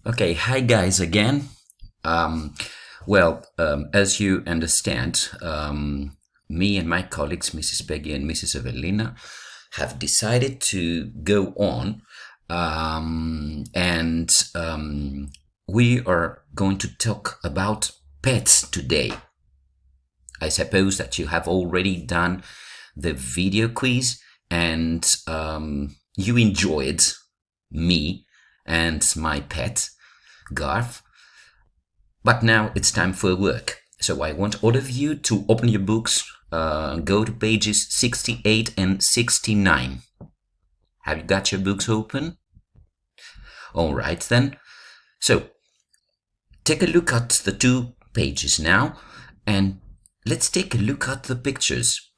Okay, hi guys again. As you understand, me and my colleagues, Mrs. Peggy and Mrs. Evelina, have decided to go on and we are going to talk about pets today. I suppose that you have already done the video quiz and you enjoyed me and my pet, Garth. But now it's time for work. So I want all of you to open your books, go to pages 68 and 69. Have you got your books open? All right then. So take a look at the two pages now and let's take a look at the pictures.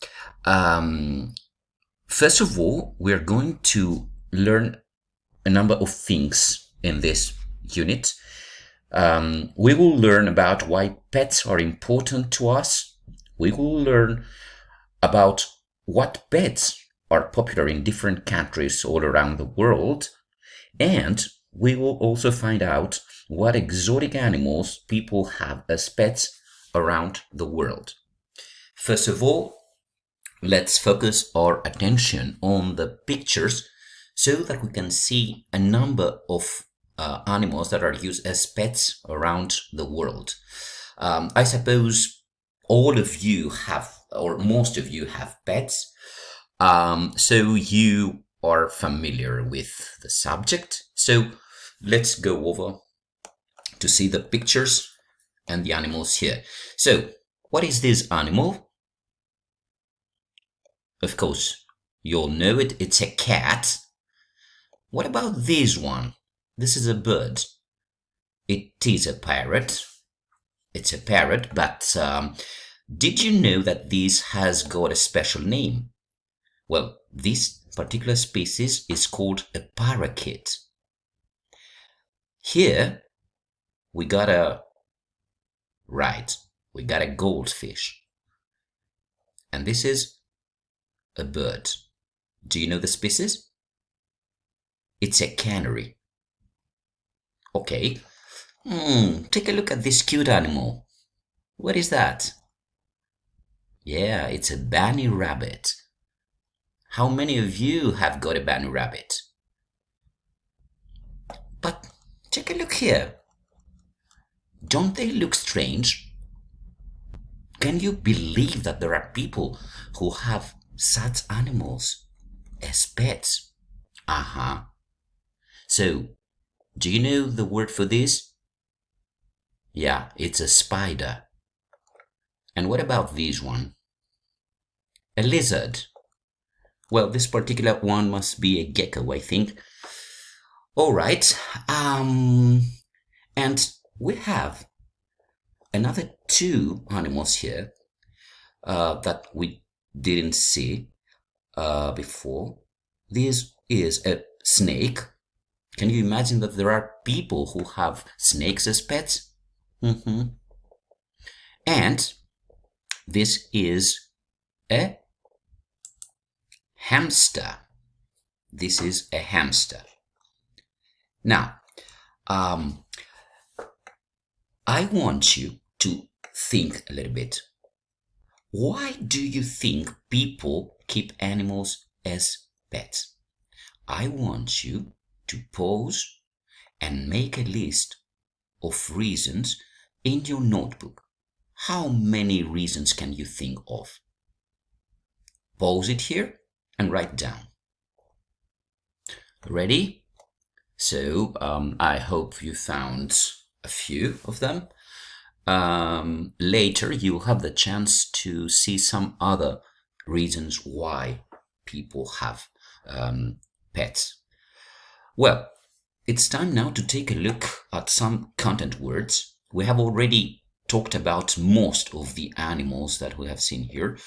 First of all, we're going to learn a number of things in this unit. We will learn about why pets are important to us. We will learn about what pets are popular in different countries all around the world. And we will also find out what exotic animals people have as pets around the world. First of all, let's focus our attention on the pictures so that we can see a number of animals that are used as pets around the world. I suppose all of you have, or most of you have pets, so you are familiar with the subject. So let's go over to see the pictures and the animals here. So what is this animal? Of course, you'll know it, it's a cat. What about this one? This is a bird. It is a parrot. It's a parrot, but did you know that this has got a special name? Well, this particular species is called a parakeet. Here, we got a goldfish. And this is a bird. Do you know the species? It's a canary. Okay. Take a look at this cute animal. What is that? Yeah, it's a bunny rabbit. How many of you have got a bunny rabbit? But take a look here. Don't they look strange? Can you believe that there are people who have such animals as pets? Uh-huh. So, do you know the word for this? Yeah, it's a spider. And what about this one? A lizard. Well, this particular one must be a gecko, I think. All right. And we have another two animals here that we didn't see before. This is a snake. Can you imagine that there are people who have snakes as pets? And this is a hamster. This is a hamster. Now, I want you to think a little bit. Why do you think people keep animals as pets? I want you to pause and make a list of reasons in your notebook. How many reasons can you think of? Pause it here and write down. Ready? So I hope you found a few of them. Later you'll have the chance to see some other reasons why people have pets. Well, it's time now to take a look at some content words. We have already talked about most of the animals that we have seen here.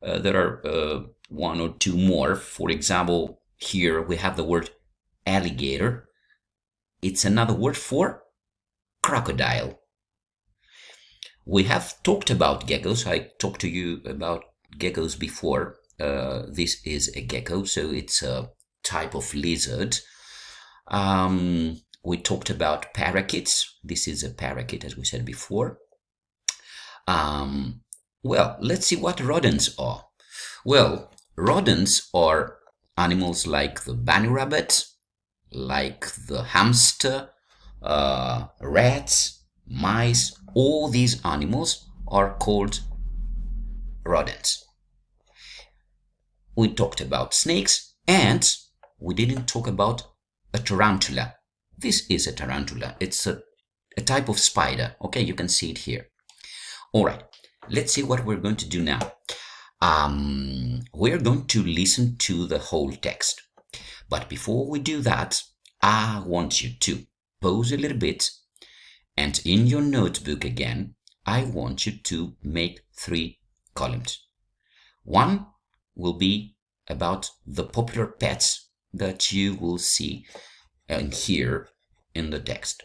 There are one or two more. For example, here we have the word alligator. It's another word for crocodile. We have talked about geckos. I talked to you about geckos before. This is a gecko, so it's a type of lizard. we talked about parakeets. This is a parakeet, as we said before. Well, let's see what rodents are. Well, rodents are animals like the bunny rabbit, like the hamster, rats, mice. All these animals are called rodents. We talked about snakes, and we didn't talk about a tarantula. This is a tarantula. It's a type of spider. Okay, you can see it here. All right, let's see what we're going to do now. We're going to listen to the whole text. But before we do that, I want you to pause a little bit, and in your notebook again, I want you to make 3 columns. One will be about the popular pets that you will see and hear in the text.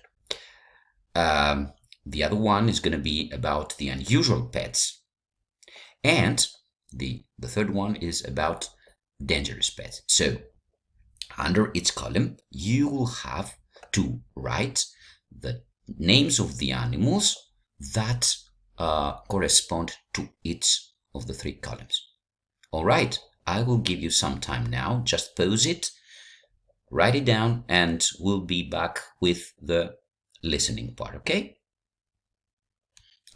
The other one is going to be about the unusual pets. And the third one is about dangerous pets. So under each column, you will have to write the names of the animals that correspond to each of the 3 columns. All right, I will give you some time now. Just pause it, write it down, and we'll be back with the listening part, okay?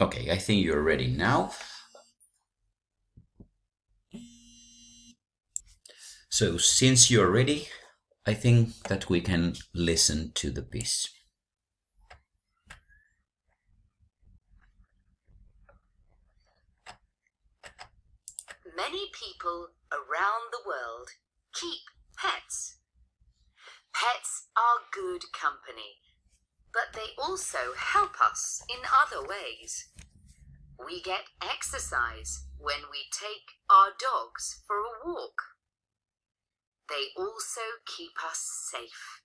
Okay, I think you're ready now. So since you're ready, I think that we can listen to the piece. Many people around the world keep pets. Pets are good company, but they also help us in other ways. We get exercise when we take our dogs for a walk. They also keep us safe.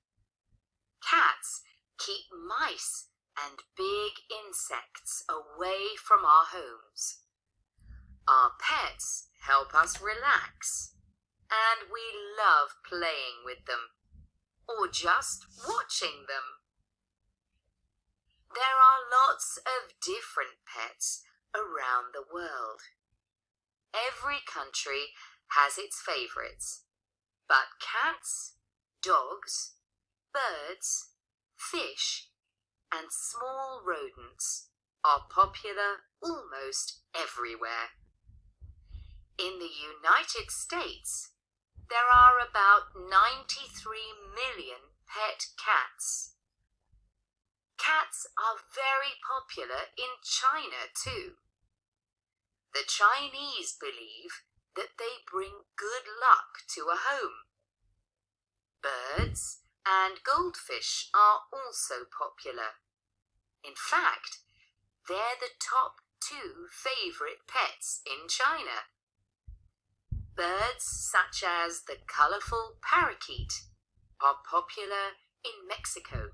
Cats keep mice and big insects away from our homes. Our pets help us relax, and we love playing with them or just watching them. There are lots of different pets around the world. Every country has its favorites, but cats, dogs, birds, fish, and small rodents are popular almost everywhere. In the United States, there are about 93 million pet cats. Cats are very popular in China too. The Chinese believe that they bring good luck to a home. Birds and goldfish are also popular. In fact, they're the top 2 favorite pets in China. Birds such as the colorful parakeet are popular in Mexico.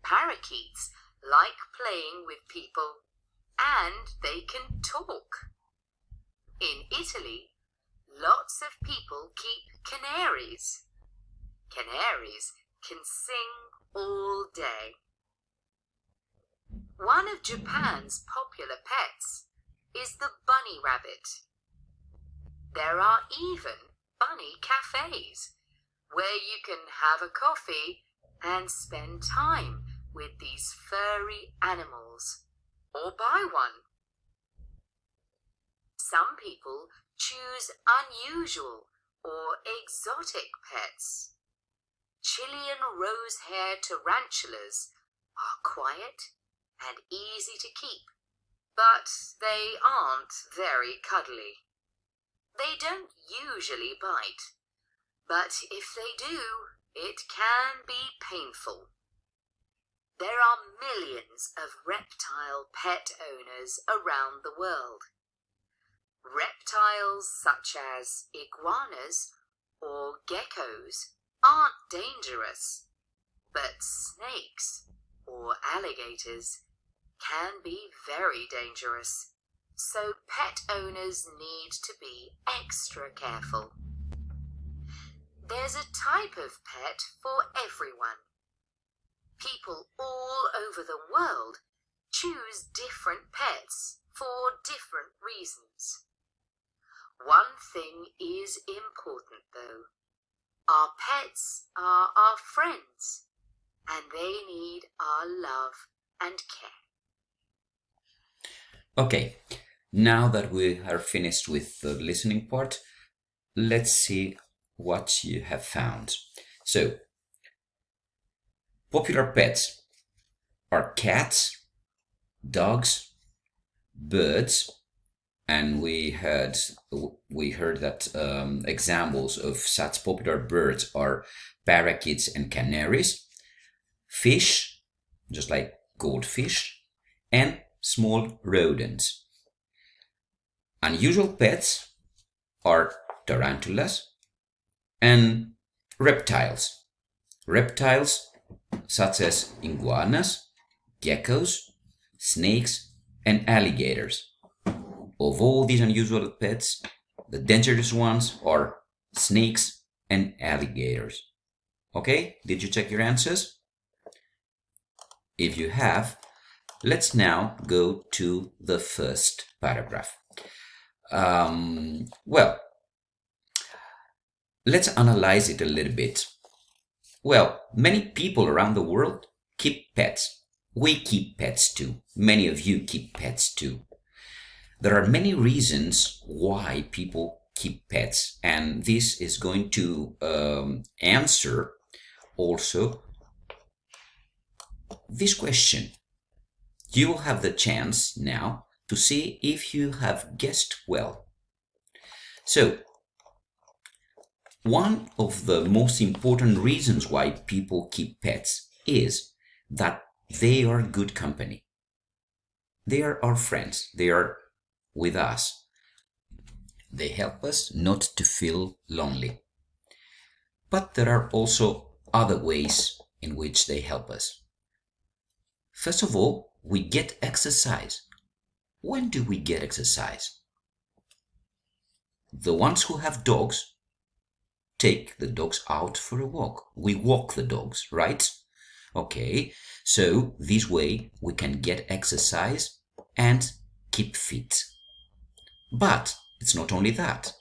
Parakeets like playing with people, and they can talk. In Italy, lots of people keep canaries. Canaries can sing all day. One of Japan's popular pets is the bunny rabbit. There are even bunny cafes where you can have a coffee and spend time with these furry animals or buy one. Some people choose unusual or exotic pets. Chilean rose-haired tarantulas are quiet and easy to keep, but they aren't very cuddly. They don't usually bite, but if they do, it can be painful. There are millions of reptile pet owners around the world. Reptiles such as iguanas or geckos aren't dangerous, but snakes or alligators can be very dangerous. So pet owners need to be extra careful. There's a type of pet for everyone. People all over the world choose different pets for different reasons. One thing is important though. Our pets are our friends and they need our love and care. Okay, now that we are finished with the listening part, let's see what you have found. So, popular pets are cats, dogs, birds, and we heard that examples of such popular birds are parakeets and canaries, fish, just like goldfish, and small rodents. Unusual pets are tarantulas and reptiles. Reptiles such as iguanas, geckos, snakes, and alligators. Of all these unusual pets, the dangerous ones are snakes and alligators. Okay, did you check your answers? If you have, let's now go to the first paragraph. Well, let's analyze it a little bit. Well, many people around the world keep pets. We keep pets too. Many of you keep pets too. There are many reasons why people keep pets, and this is going to answer also this question. You will have the chance now to see if you have guessed well. So, one of the most important reasons why people keep pets is that they are good company. They are our friends. They are with us. They help us not to feel lonely. But there are also other ways in which they help us. First of all, we get exercise. When do we get exercise? The ones who have dogs take the dogs out for a walk. We walk the dogs, right? Okay, so this way we can get exercise and keep fit. But it's not only that.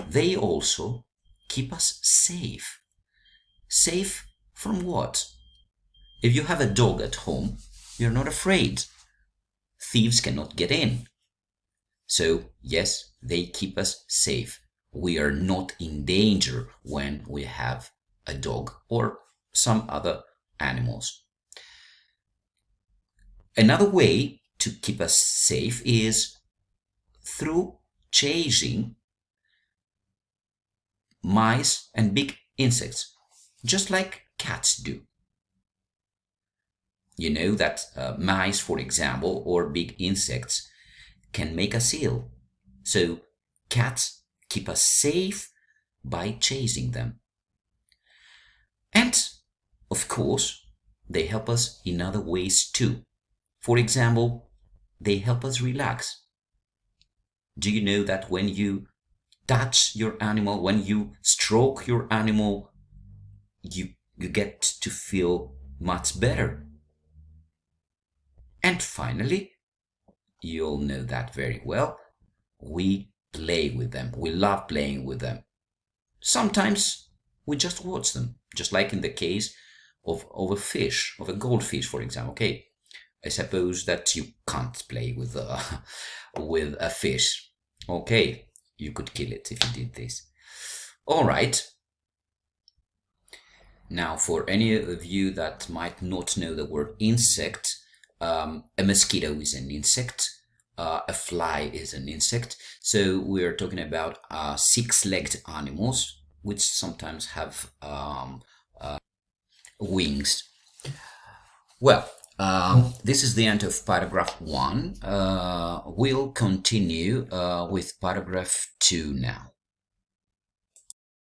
They also keep us safe. Safe from what? If you have a dog at home, you're not afraid. Thieves cannot get in. So, yes, they keep us safe. We are not in danger when we have a dog or some other animals. Another way to keep us safe is through chasing mice and big insects, just like cats do. You know that mice, for example, or big insects can make us ill. So cats keep us safe by chasing them. And, of course, they help us in other ways too. For example, they help us relax. Do you know that when you touch your animal, when you stroke your animal, you get to feel much better? And finally, you all know that very well, we play with them. We love playing with them. Sometimes we just watch them, just like in the case of a fish, of a goldfish, for example. Okay, I suppose that you can't play with a fish. Okay, you could kill it if you did this. All right. Now, for any of you that might not know the word insect, a mosquito is an insect. A fly is an insect. So we're talking about six-legged animals, which sometimes have wings. Well, this is the end of paragraph 1. We'll continue with paragraph 2 now.